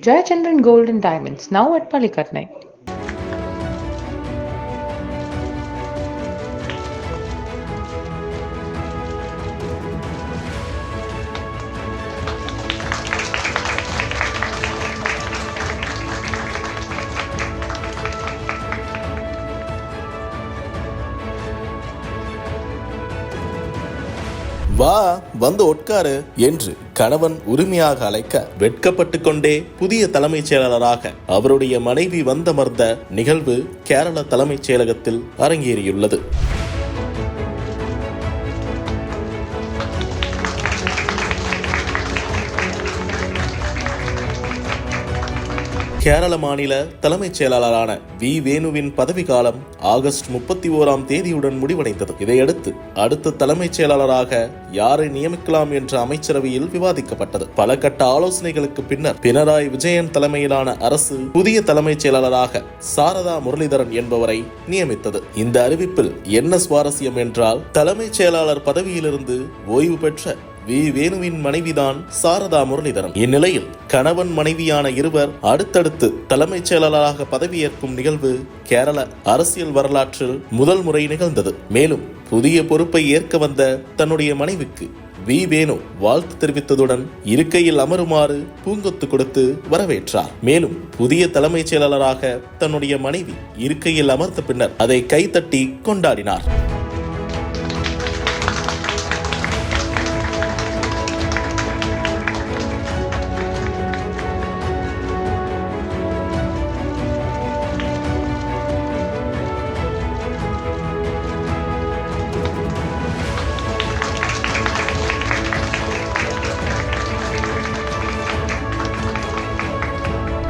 Jayachandran Gold and Diamonds, now at Palikatnai. வா வந்து உட்காரு என்று கணவன் உரிமையாக அழைக்க வெட்கப்பட்டு கொண்டே புதிய தலைமைச் செயலாளராக அவருடைய மனைவி வந்தமர்ந்த நிகழ்வு கேரள தலைமைச் செயலகத்தில் அரங்கேறியுள்ளது. கேரள மாநில தலைமைச் செயலாளரான வி வேணுவின் பதவிக்காலம் ஆகஸ்ட் 31ஆம் தேதியுடன் முடிவடைந்தது. இதையடுத்து அடுத்த தலைமைச் செயலாளராக யாரை நியமிக்கலாம் என்ற அமைச்சரவையில் விவாதிக்கப்பட்டது. பல கட்ட ஆலோசனைகளுக்கு பின்னர் பினராயி விஜயன் தலைமையிலான அரசு புதிய தலைமைச் செயலாளராக சாரதா முரளிதரன் என்பவரை நியமித்தது. இந்த அறிவிப்பில் என்ன சுவாரஸ்யம் என்றால், தலைமைச் செயலாளர் பதவியிலிருந்து ஓய்வு பெற்ற வி வேணுவின் மனைவிதான் சாரதா முரளிதரன். இந்நிலையில் கணவன் மனைவியான இருவர் அடுத்தடுத்து தலைமைச் செயலாளராக பதவியேற்கும் நிகழ்வு கேரள அரசியல் வரலாற்றில் முதல் முறை நிகழ்ந்தது. மேலும் புதிய பொறுப்பை ஏற்க வந்த தன்னுடைய மனைவிக்கு வி வேணு வாழ்த்து தெரிவித்ததுடன் இருக்கையில் அமருமாறு பூங்கொத்து கொடுத்து வரவேற்றார். மேலும் புதிய தலைமைச் செயலாளராக தன்னுடைய மனைவி இருக்கையில் அமர்ந்த பின்னர் அதை கைத்தட்டி கொண்டாடினார்.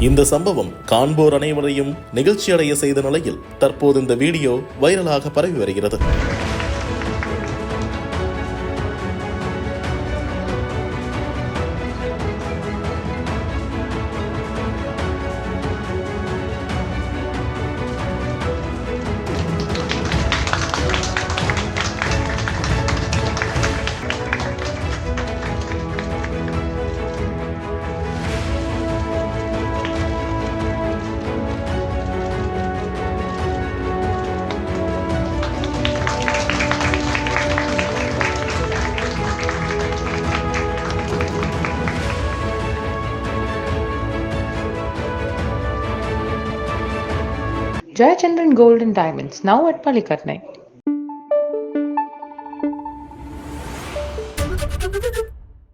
இந்த சம்பவம் காண்போர் அனைவரையும் நிகழ்ச்சியடைய செய்த நிலையில் தற்போது இந்த வீடியோ வைரலாக பரவி வருகிறது. Jayachandran Gold and Diamonds, now at Palikatnai.